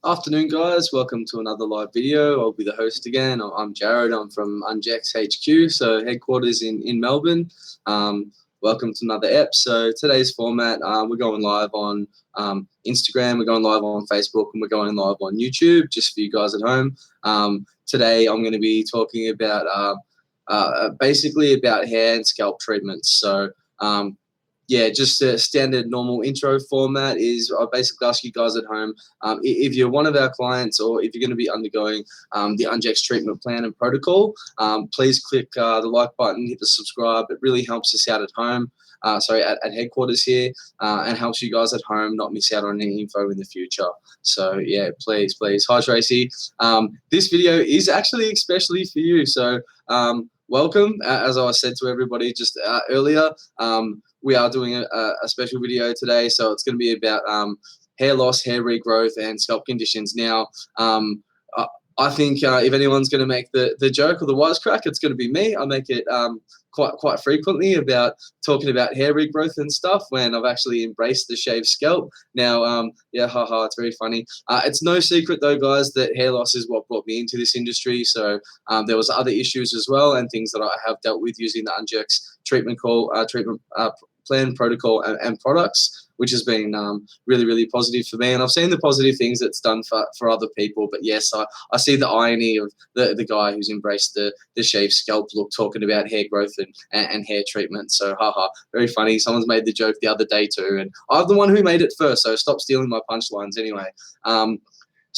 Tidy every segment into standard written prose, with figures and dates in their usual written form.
Afternoon, guys. Welcome to another live video. I'll be the host again. I'm Jared. I'm from Ungex HQ, so headquarters in Melbourne. Welcome to another ep. So today's format, we're going live on Instagram, we're going live on Facebook, and we're going live on YouTube, just for you guys at home. Today I'm going to be talking about basically about hair and scalp treatments. So yeah, just a standard normal intro format is I'll basically ask you guys at home, if you're one of our clients or if you're going to be undergoing the Ungex treatment plan and protocol, please click the like button, hit the subscribe. It really helps us out at home, at headquarters here, and helps you guys at home not miss out on any info in the future. So yeah, please. Hi Tracy. This video is actually especially for you. So welcome, as I said to everybody just earlier. We are doing a special video today, so it's going to be about hair loss, hair regrowth, and scalp conditions. Now, I think if anyone's going to make the joke or the wisecrack, it's going to be me. I make it quite frequently about talking about hair regrowth and stuff when I've actually embraced the shaved scalp. Now, yeah, haha, it's very funny. It's no secret though, guys, that hair loss is what brought me into this industry. So there was other issues as well and things that I have dealt with using the Ungex treatment plan, protocol, and products, which has been really positive for me. And I've seen the positive things it's done for other people. But yes, I see the irony of the guy who's embraced the shaved scalp look talking about hair growth and hair treatment. So haha, very funny. Someone's made the joke the other day too, and I'm the one who made it first, so stop stealing my punchlines anyway.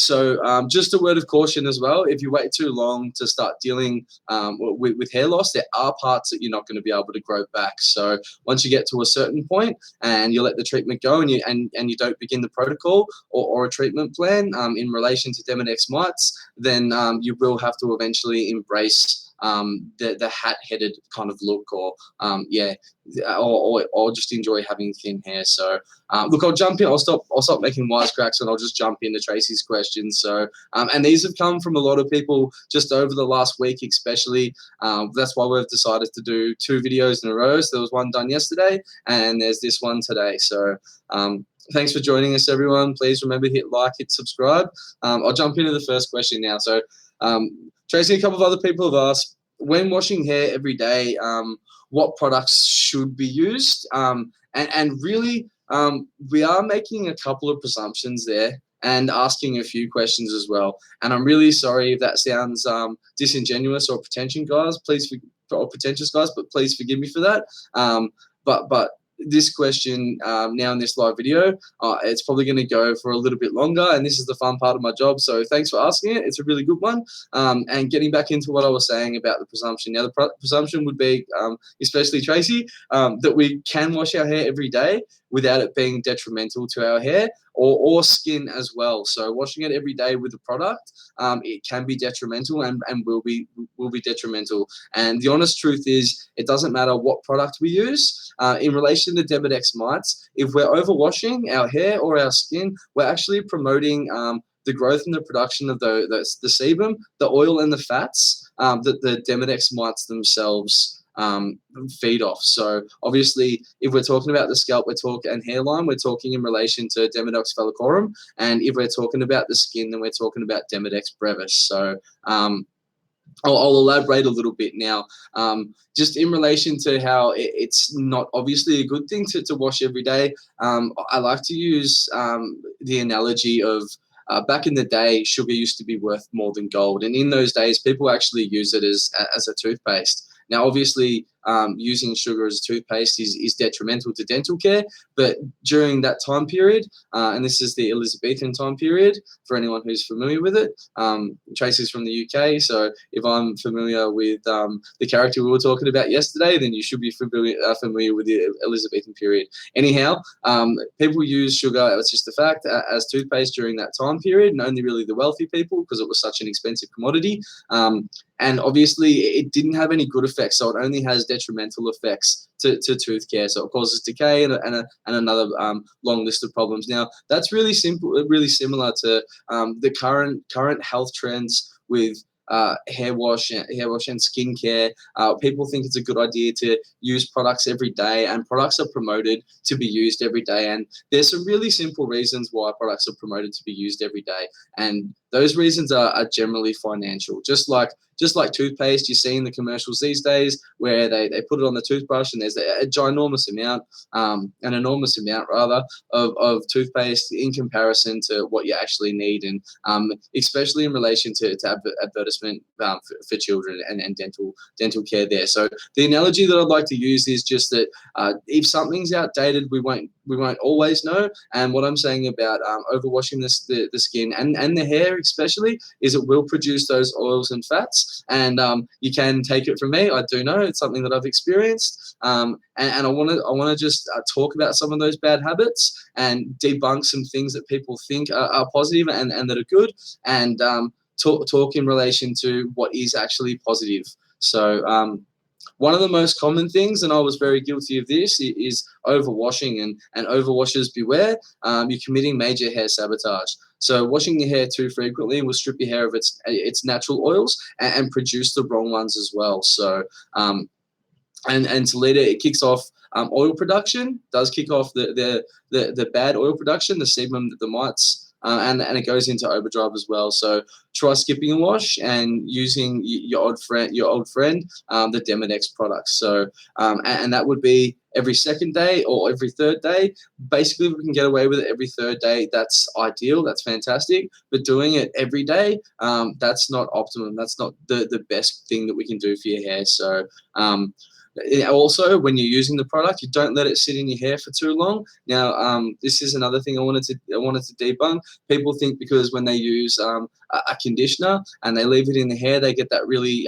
So just a word of caution as well, if you wait too long to start dealing with hair loss, there are parts that you're not going to be able to grow back. So once you get to a certain point and you let the treatment go and you don't begin the protocol or a treatment plan in relation to Demodex mites, then you will have to eventually embrace the hat-headed kind of look, or or just enjoy having thin hair. So look, I'll jump in. I'll stop making wisecracks and I'll just jump into Tracy's questions. So and these have come from a lot of people just over the last week, especially. That's why we've decided to do 2 videos in a row. So there was one done yesterday and there's this one today. So thanks for joining us, everyone. Please remember, hit like, hit subscribe. I'll jump into the first question now. So Tracy, a couple of other people have asked, when washing hair every day, what products should be used? And really, we are making a couple of presumptions there and asking a few questions as well. And I'm really sorry if that sounds disingenuous or pretentious, guys. But please forgive me for that. But this question now in this live video, it's probably going to go for a little bit longer, and this is the fun part of my job, so thanks for asking it. It's a really good one. And getting back into what I was saying about the presumption. Now, the presumption would be, especially Tracy, that we can wash our hair every day without it being detrimental to our hair or skin as well. So washing it every day with a product, it can be detrimental and will be detrimental. And the honest truth is, it doesn't matter what product we use. In relation to Demodex mites, if we're overwashing our hair or our skin, we're actually promoting the growth and the production of the sebum, the oil and the fats that the Demodex mites themselves feed off. So obviously, if we're talking about the scalp, and hairline, we're talking in relation to Demodex phallicorum, and if we're talking about the skin, then we're talking about Demodex brevis. So I'll elaborate a little bit now, just in relation to how it's not obviously a good thing to wash every day. I like to use the analogy of back in the day, sugar used to be worth more than gold. And in those days, people actually use it as a toothpaste. Now, obviously, using sugar as toothpaste is detrimental to dental care. But during that time period, and this is the Elizabethan time period for anyone who's familiar with it. Tracy's from the UK, so if I'm familiar with the character we were talking about yesterday, then you should be familiar with the Elizabethan period. Anyhow, people use sugar, it's just a fact, as toothpaste during that time period, and only really the wealthy people, because it was such an expensive commodity. And obviously, it didn't have any good effects, so it only has detrimental effects to tooth care. So it causes decay and another long list of problems. Now, that's really similar to the current health trends with hair wash and skincare. People think it's a good idea to use products every day, and products are promoted to be used every day. And there's some really simple reasons why products are promoted to be used every day, and those reasons are generally financial. Just like toothpaste, you see in the commercials these days where they put it on the toothbrush and there's a ginormous amount, an enormous amount rather, of toothpaste in comparison to what you actually need, and especially in relation to advertisement for children and dental care there. So the analogy that I'd like to use is just that if something's outdated, we won't always know. And what I'm saying about overwashing the skin and the hair especially is it will produce those oils and fats. And you can take it from me, I do know it's something that I've experienced. And I want to just talk about some of those bad habits and debunk some things that people think are positive and that are good, and talk in relation to what is actually positive. So one of the most common things, and I was very guilty of this, is overwashing, and overwashers beware. You're committing major hair sabotage. So washing your hair too frequently will strip your hair of its natural oils and produce the wrong ones as well. So and to later it kicks off oil production, does kick off the bad oil production, the sebum, the mites. And it goes into overdrive as well. So try skipping a wash and using your old friend, the Demodex products. So and that would be every second day or every third day. Basically, if we can get away with it every third day, that's ideal. That's fantastic. But doing it every day, that's not optimum. That's not the best thing that we can do for your hair. So also, when you're using the product, you don't let it sit in your hair for too long. Now, this is another thing I wanted to debunk. People think because when they use a conditioner and they leave it in the hair, they get that really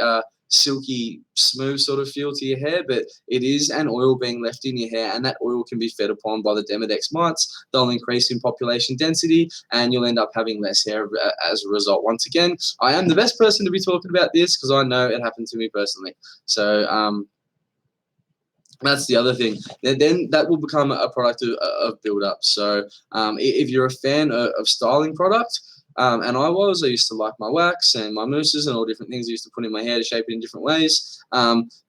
silky, smooth sort of feel to your hair, but it is an oil being left in your hair, and that oil can be fed upon by the Demodex mites. They'll increase in population density, and you'll end up having less hair as a result. Once again, I am the best person to be talking about this because I know it happened to me personally. So that's the other thing. Then that will become a product of build-up. So if you're a fan of styling product, and I used to like my wax and my mousses and all different things I used to put in my hair to shape it in different ways.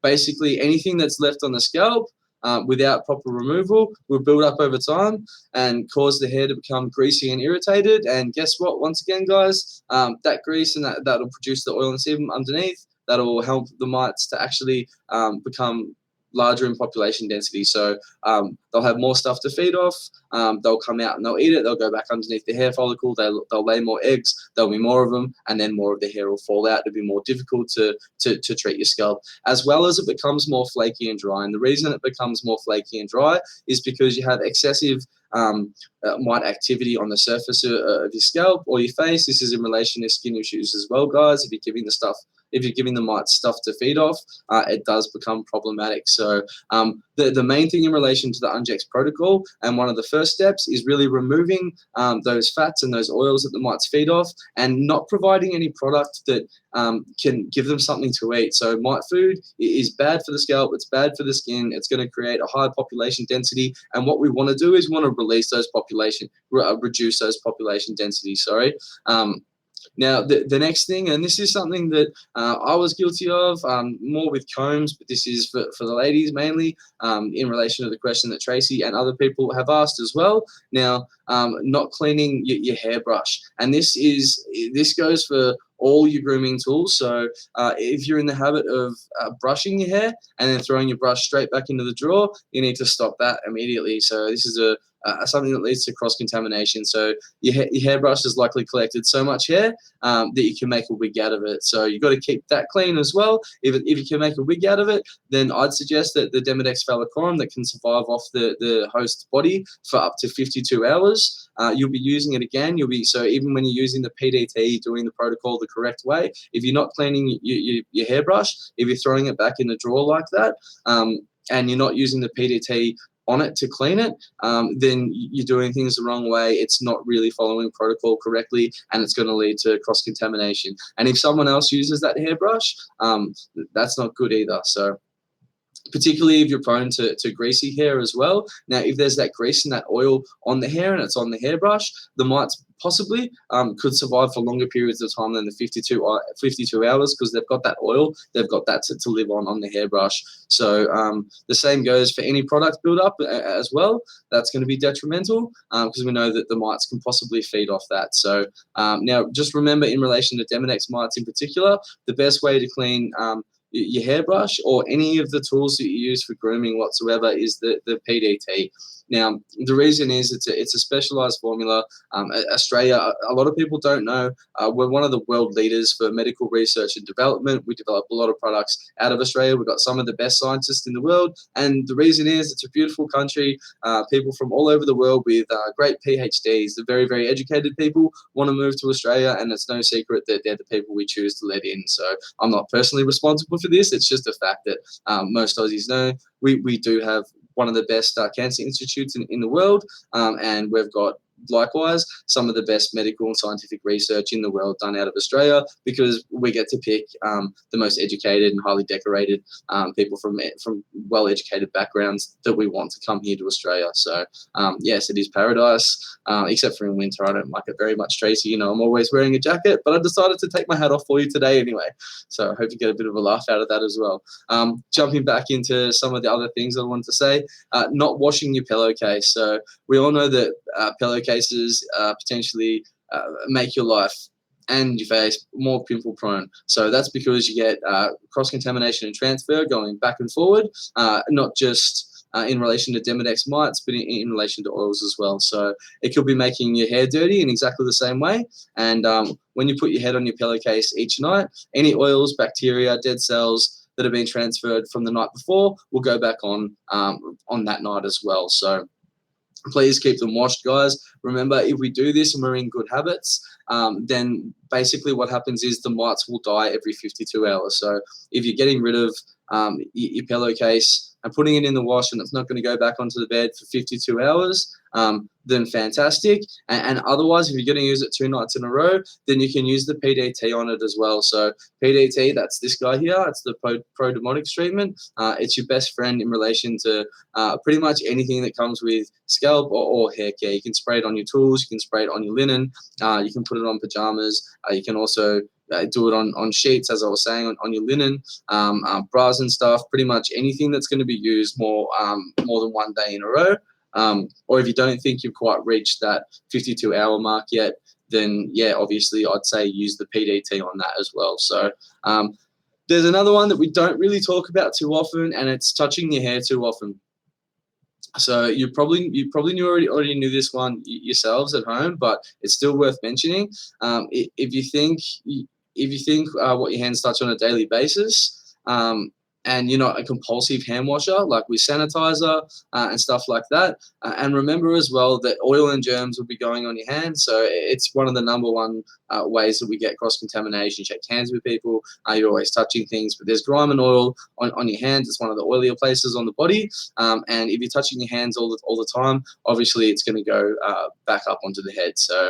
Basically, anything that's left on the scalp without proper removal will build up over time and cause the hair to become greasy and irritated. And guess what? Once again, guys, that grease and that'll produce the oil and sebum underneath. That'll help the mites to actually become larger in population density. So they'll have more stuff to feed off. They'll come out and they'll eat it. They'll go back underneath the hair follicle. They'll lay more eggs. There'll be more of them, and then more of the hair will fall out. It'll be more difficult to treat your scalp, as well as it becomes more flaky and dry. And the reason it becomes more flaky and dry is because you have excessive mite activity on the surface of your scalp or your face. This is in relation to skin issues as well, guys. If you're giving the mites stuff to feed off, it does become problematic. So the main thing in relation to the Ungex protocol, and one of the first steps, is really removing those fats and those oils that the mites feed off, and not providing any product that can give them something to eat. So mite food is bad for the scalp, it's bad for the skin, it's going to create a high population density, and what we want to do is we want to reduce those population densities, Now, the next thing, and this is something that I was guilty of more with combs, but this is for the ladies mainly, in relation to the question that Tracy and other people have asked as well. Now, not cleaning your hairbrush, and this goes for all your grooming tools. So if you're in the habit of brushing your hair and then throwing your brush straight back into the drawer, you need to stop that immediately. So this is something that leads to cross-contamination. So your hairbrush has likely collected so much hair that you can make a wig out of it. So you've got to keep that clean as well. If you can make a wig out of it, then I'd suggest that the Demodex phallicorum that can survive off the host's body for up to 52 hours, you'll be using it again. So even when you're using the PDT, doing the protocol the correct way, if you're not cleaning your hairbrush, if you're throwing it back in the drawer like that, and you're not using the PDT on it to clean it, then you're doing things the wrong way. It's not really following protocol correctly, and it's going to lead to cross-contamination. And if someone else uses that hairbrush, that's not good either. So particularly if you're prone to greasy hair as well. Now, if there's that grease and that oil on the hair and it's on the hairbrush, the mites possibly could survive for longer periods of time than the 52 hours, because they've got that oil, they've got that to live on the hairbrush. So the same goes for any product buildup as well. That's going to be detrimental because we know that the mites can possibly feed off that. So now just remember, in relation to Demodex mites in particular, the best way to clean your hairbrush or any of the tools that you use for grooming whatsoever is the PDT. Now, the reason is it's a specialized formula. Australia, a lot of people don't know, we're one of the world leaders for medical research and development. We develop a lot of products out of Australia. We've got some of the best scientists in the world. And the reason is it's a beautiful country. People from all over the world with great PhDs, the very, very educated people want to move to Australia. And it's no secret that they're the people we choose to let in. So I'm not personally responsible for this. It's just a fact that most Aussies know we do have one of the best cancer institutes in the world, and we've got likewise some of the best medical and scientific research in the world done out of Australia, because we get to pick the most educated and highly decorated people from well-educated backgrounds that we want to come here to Australia. So yes, it is paradise, except for in winter. I don't like it very much, Tracy. You know, I'm always wearing a jacket, but I decided to take my hat off for you today anyway. So I hope you get a bit of a laugh out of that as well. Jumping back into some of the other things I wanted to say, not washing your pillowcase. So we all know that pillowcases potentially make your life and your face more pimple prone. So that's because you get cross-contamination and transfer going back and forward, not just in relation to Demodex mites, but in relation to oils as well. So it could be making your hair dirty in exactly the same way. And when you put your head on your pillowcase each night, any oils, bacteria, dead cells that have been transferred from the night before will go back on that night as well. So please keep them washed, guys. Remember, if we do this and we're in good habits, then basically what happens is the mites will die every 52 hours. So if you're getting rid of your pillowcase and putting it in the wash and it's not going to go back onto the bed for 52 hours, then fantastic. And otherwise, if you're going to use it 2 nights in a row, then you can use the PDT on it as well. So PDT, that's this guy here. It's the Pro Demodex treatment. It's your best friend in relation to pretty much anything that comes with scalp or hair care. You can spray it on your tools. You can spray it on your linen. You can put it on pajamas. You can also do it on sheets, as I was saying, on your linen, bras and stuff. Pretty much anything that's going to be used more than one day in a row. Or if you don't think you've quite reached that 52-hour mark yet, then yeah, obviously I'd say use the PDT on that as well. So there's another one that we don't really talk about too often, and it's touching your hair too often. So you probably already knew this one yourselves at home, but it's still worth mentioning. If you think what your hands touch on a daily basis, and you're not a compulsive hand washer like with sanitizer and stuff like that, and remember as well that oil and germs will be going on your hands. So it's one of the number one ways that we get cross-contamination. You shake hands with people, you're always touching things, but there's grime and oil on your hands. It's one of the oilier places on the body, and if you're touching your hands all the time, obviously it's going to go back up onto the head. So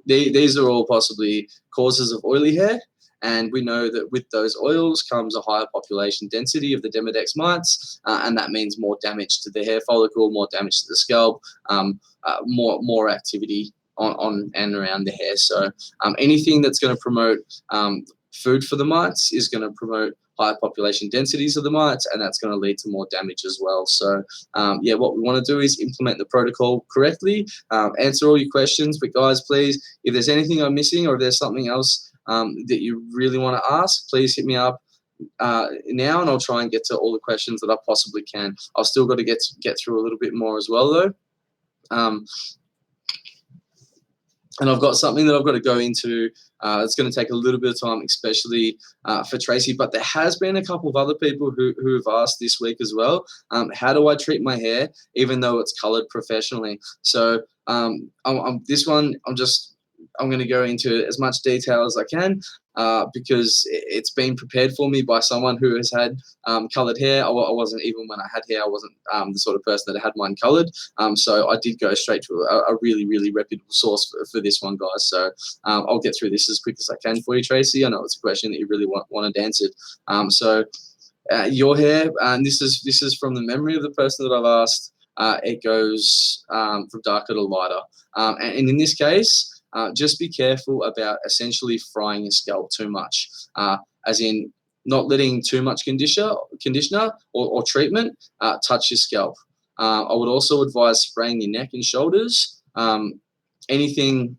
these are all possibly causes of oily hair. And we know that with those oils comes a higher population density of the Demodex mites, and that means more damage to the hair follicle, more damage to the scalp, more activity on and around the hair. So anything that's going to promote food for the mites is going to promote higher population densities of the mites, and that's going to lead to more damage as well. So yeah, what we want to do is implement the protocol correctly, answer all your questions. But guys, please, if there's anything I'm missing or if there's something else that you really want to ask, please hit me up now, and I'll try and get to all the questions that I possibly can. I've still got to get through a little bit more as well, though. And I've got something that I've got to go into. It's going to take a little bit of time, especially for Tracy. But there has been a couple of other people who have asked this week as well. How do I treat my hair, even though it's colored professionally? So this one, I'm going to go into as much detail as I can because it's been prepared for me by someone who has had colored hair. I wasn't, even when I had hair, I wasn't the sort of person that had mine colored. So I did go straight to a really, really reputable source for this one, guys. So I'll get through this as quick as I can for you, Tracy. I know it's a question that you really wanted answered. Your hair, and this is from the memory of the person that I've asked. It goes from darker to lighter. And in this case, just be careful about essentially frying your scalp too much, as in not letting too much conditioner or treatment touch your scalp. I would also advise spraying your neck and shoulders. Anything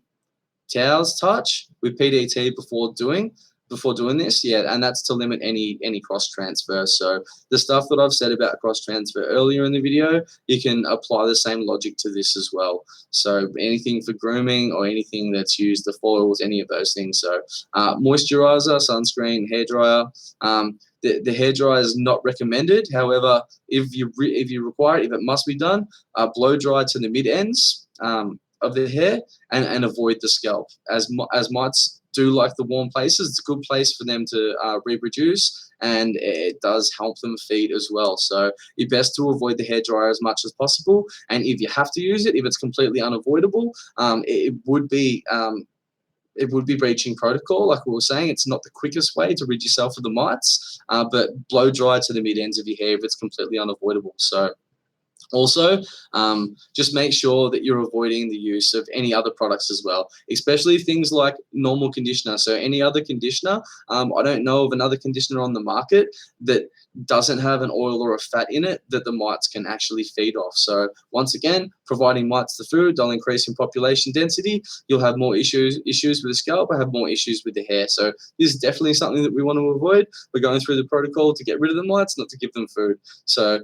towels touch with PDT before doing this, and that's to limit any cross transfer. So the stuff that I've said about cross transfer earlier in the video, you can apply the same logic to this as well. So anything for grooming or anything that's used, the foils, any of those things. So moisturizer, sunscreen, hairdryer. The hairdryer is not recommended. However, if you require it, if it must be done, blow dry to the mid ends of the hair and avoid the scalp, as mites do like the warm places. It's a good place for them to reproduce, and it does help them feed as well. So it's best to avoid the hairdryer as much as possible. And if you have to use it, if it's completely unavoidable, it would be breaching protocol. Like we were saying, it's not the quickest way to rid yourself of the mites, but blow dry to the mid ends of your hair if it's completely unavoidable. So also, just make sure that you're avoiding the use of any other products as well, especially things like normal conditioner. So any other conditioner, I don't know of another conditioner on the market that doesn't have an oil or a fat in it that the mites can actually feed off. So once again, providing mites the food, they'll increase in population density. You'll have more issues with the scalp, or have more issues with the hair. So this is definitely something that we want to avoid. We're going through the protocol to get rid of the mites, not to give them food. So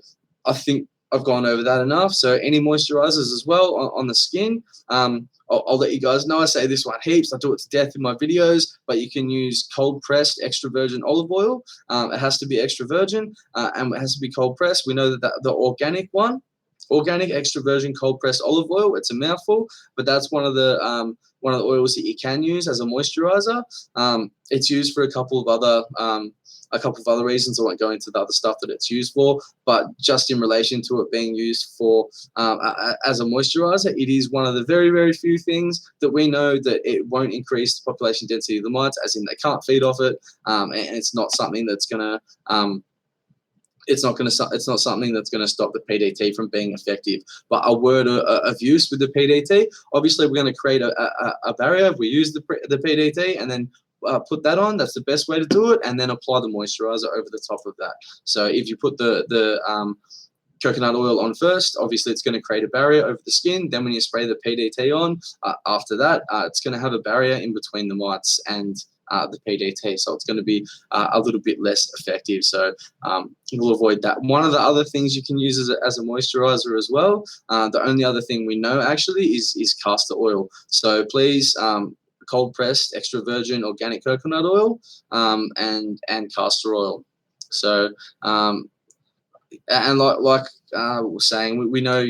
I think I've gone over that enough. So any moisturizers as well on the skin. I'll let you guys know. I say this one heaps. I do it to death in my videos, but you can use cold pressed extra virgin olive oil. It has to be extra virgin and it has to be cold pressed. We know that the organic extra virgin cold pressed olive oil, it's a mouthful, but that's one of the oils that you can use as a moisturizer. It's used for a couple of other reasons. I won't go into the other stuff that it's used for, but just in relation to it being used for as a moisturizer, it is one of the very, very few things that we know that it won't increase the population density of the mites, as in they can't feed off it, and it's not something that's gonna it's not something that's going to stop the PDT from being effective. But a word of use with the PDT, obviously we're going to create a barrier. If we use the PDT and then put that on, that's the best way to do it, and then apply the moisturizer over the top of that. So if you put the coconut oil on first, obviously it's going to create a barrier over the skin. Then when you spray the PDT on, after that, it's going to have a barrier in between the mites and the PDT, so it's going to be a little bit less effective. So we'll avoid that. One of the other things you can use as a moisturizer as well, the only other thing we know actually is castor oil. So please, cold pressed extra virgin organic coconut oil and castor oil. So and like we're saying, we know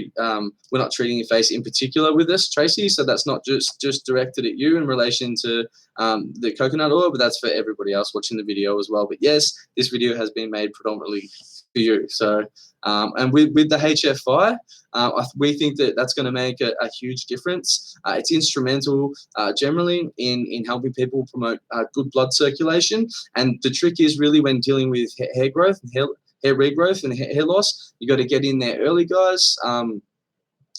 we're not treating your face in particular with this, Tracy, so that's not just directed at you in relation to the coconut oil, but that's for everybody else watching the video as well. But yes, this video has been made predominantly for you. So and with the HFI, we think that that's going to make a huge difference. It's instrumental generally in helping people promote good blood circulation, and the trick is really when dealing with hair growth and hair regrowth and hair loss, you got to get in there early, guys.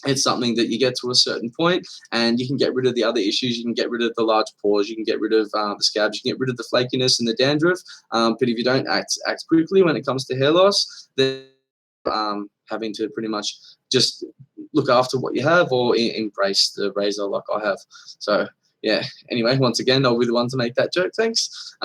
It's something that you get to a certain point and you can get rid of the other issues. You can get rid of the large pores, you can get rid of the scabs, you can get rid of the flakiness and the dandruff. But if you don't act quickly when it comes to hair loss, then having to pretty much just look after what you have or embrace the razor like I have. So yeah, anyway, once again, I'll be the one to make that joke. Thanks.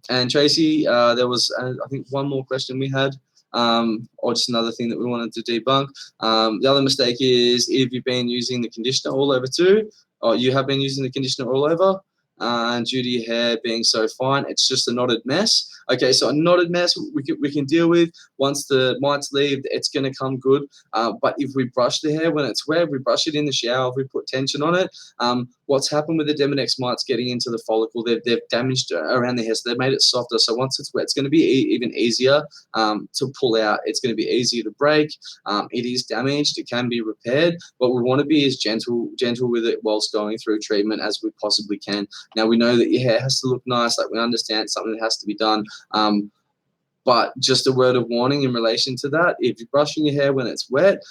And Tracy, there was, I think, one more question we had, or just another thing that we wanted to debunk. The other mistake is if you've been using the conditioner all over too, or you have been using the conditioner all over, and due to your hair being so fine, it's just a knotted mess. Okay, so a knotted mess we can deal with. Once the mites leave, it's going to come good. But if we brush the hair when it's wet, we brush it in the shower, if we put tension on it, what's happened with the Demodex mites getting into the follicle, they've damaged around the hair, so they've made it softer. So once it's wet, it's going to be even easier to pull out. It's going to be easier to break. It is damaged. It can be repaired, but we want to be as gentle with it whilst going through treatment as we possibly can. Now, we know that your hair has to look nice. Like, we understand it's something that has to be done. But just a word of warning in relation to that: if you're brushing your hair when it's wet,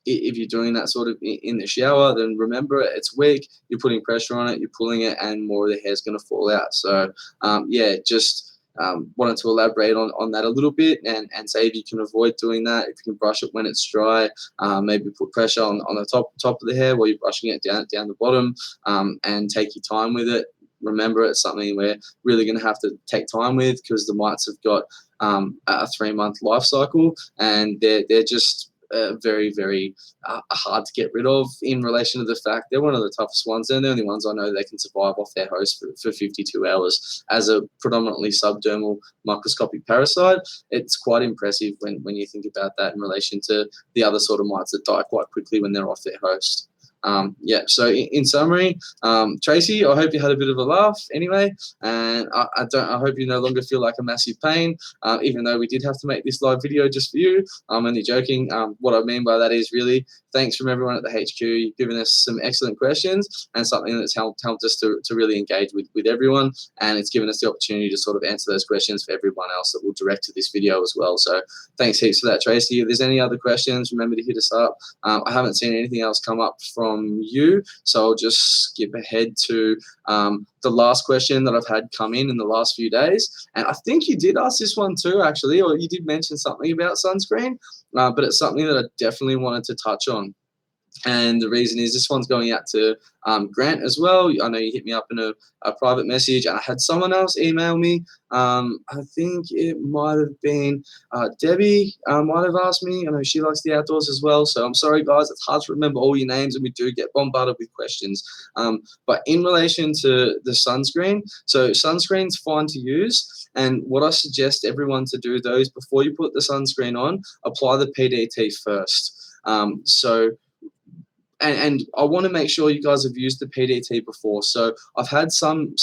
if you're doing that sort of in the shower, then remember it's weak. You're putting pressure on it, you're pulling it, and more of the hair's going to fall out. So, yeah, just wanted to elaborate on that a little bit and say if you can avoid doing that, if you can brush it when it's dry, maybe put pressure on the top of the hair while you're brushing it down the bottom, and take your time with it. Remember, it's something we're really going to have to take time with because the mites have got a 3-month life cycle, and they're just very, very hard to get rid of in relation to the fact they're one of the toughest ones. They're the only ones I know that can survive off their host for 52 hours. As a predominantly subdermal microscopic parasite, it's quite impressive when you think about that in relation to the other sort of mites that die quite quickly when they're off their host. Yeah, so in summary, Tracy, I hope you had a bit of a laugh anyway, and I hope you no longer feel like a massive pain, even though we did have to make this live video just for you. I'm only joking. What I mean by that is really thanks from everyone at the HQ. You've given us some excellent questions and something that's helped us to really engage with everyone, and it's given us the opportunity to sort of answer those questions for everyone else that will direct to this video as well. So thanks heaps for that, Tracy. If there's any other questions, remember to hit us up. I haven't seen anything else come up from you, so I'll just skip ahead to the last question that I've had come in the last few days, and I think you did ask this one too, actually, or you did mention something about sunscreen, but it's something that I definitely wanted to touch on. And the reason is this one's going out to Grant as well. I know you hit me up in a private message, and I had someone else email me. I think it might have been Debbie might have asked me. I know she likes the outdoors as well. So I'm sorry, guys. It's hard to remember all your names, and we do get bombarded with questions. But in relation to the sunscreen, so sunscreen's fine to use. And what I suggest everyone to do, though, is before you put the sunscreen on, apply the PDT first. And I want to make sure you guys have used the PDT before. So I've had some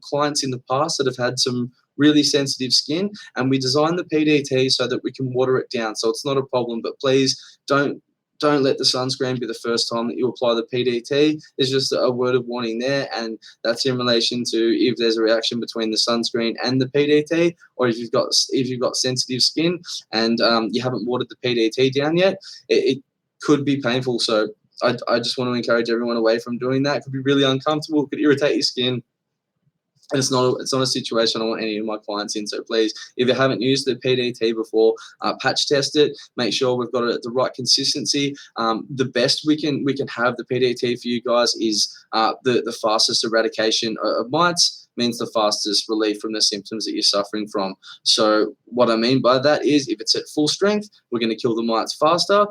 clients in the past that have had some really sensitive skin, and we designed the PDT so that we can water it down, so it's not a problem. But please don't let the sunscreen be the first time that you apply the PDT. There's just a word of warning there, and that's in relation to if there's a reaction between the sunscreen and the PDT, or if you've got sensitive skin and you haven't watered the PDT down yet, it could be painful. So I just want to encourage everyone away from doing that. It could be really uncomfortable. It could irritate your skin. And it's not a situation I want any of my clients in. So please, if you haven't used the PDT before, patch test it. Make sure we've got it at the right consistency. The best we can have the PDT for you guys is the fastest eradication of mites, means the fastest relief from the symptoms that you're suffering from. So what I mean by that is if it's at full strength, we're going to kill the mites faster.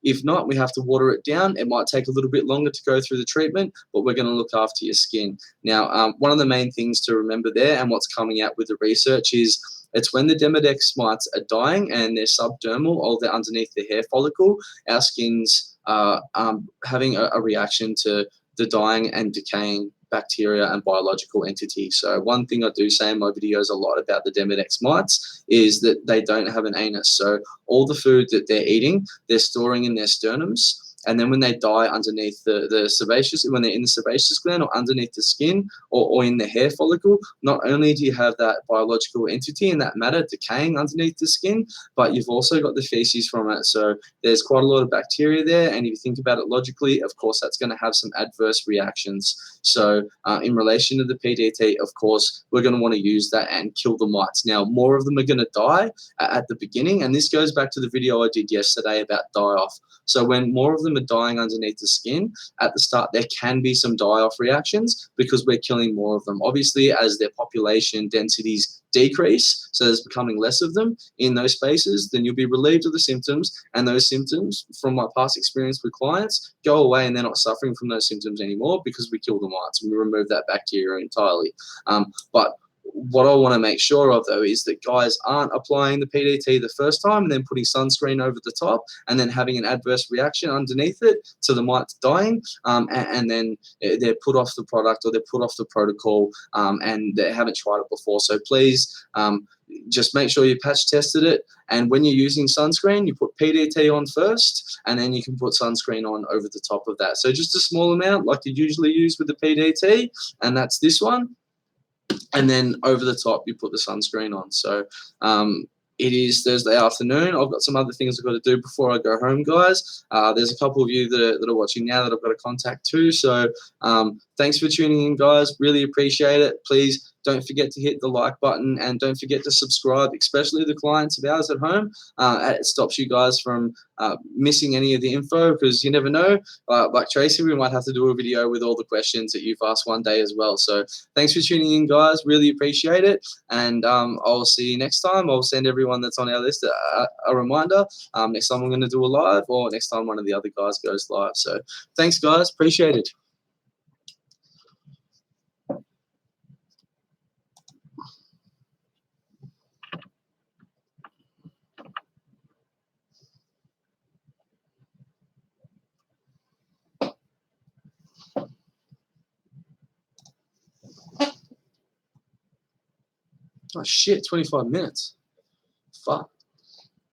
If not, we have to water it down. It might take a little bit longer to go through the treatment, but we're going to look after your skin. Now, one of the main things to remember there, and what's coming out with the research, is it's when the Demodex mites are dying and they're subdermal, or they're underneath the hair follicle, our skin's having a reaction to the dying and decaying bacteria and biological entities. So one thing I do say in my videos a lot about the Demodex mites is that they don't have an anus. So all the food that they're eating, they're storing in their sternums. And then when they die underneath the sebaceous, when they're in the sebaceous gland or underneath the skin or in the hair follicle, not only do you have that biological entity and that matter decaying underneath the skin, but you've also got the feces from it. So there's quite a lot of bacteria there. And if you think about it logically, of course, that's going to have some adverse reactions. So in relation to the PDT, of course, we're going to want to use that and kill the mites. Now, more of them are going to die at the beginning. And this goes back to the video I did yesterday about die-off. So when more of them them are dying underneath the skin at the start, there can be some die-off reactions because we're killing more of them. Obviously, as their population densities decrease, so there's becoming less of them in those spaces, then you'll be relieved of the symptoms, and those symptoms, from my past experience with clients, go away and they're not suffering from those symptoms anymore because we kill the mites and we remove that bacteria entirely. But what I want to make sure of, though, is that guys aren't applying the PDT the first time and then putting sunscreen over the top and then having an adverse reaction underneath it to the mites dying, and then they're put off the product or they're put off the protocol, and they haven't tried it before. So please just make sure you patch tested it. And when you're using sunscreen, you put PDT on first, and then you can put sunscreen on over the top of that. So just a small amount like you usually use with the PDT, and that's this one. And then over the top, you put the sunscreen on. So it is Thursday afternoon. I've got some other things I've got to do before I go home, guys. There's a couple of you that are watching now that I've got to contact too. So thanks for tuning in, guys. Really appreciate it. Please don't forget to hit the like button and don't forget to subscribe, especially the clients of ours at home. It stops you guys from missing any of the info, because you never know. Like Tracy, we might have to do a video with all the questions that you've asked one day as well. So thanks for tuning in, guys. Really appreciate it. And I'll see you next time. I'll send everyone that's on our list a reminder. Next time I'm going to do a live, or next time one of the other guys goes live. So thanks, guys. Appreciate it. Oh shit, 25 minutes. Fuck.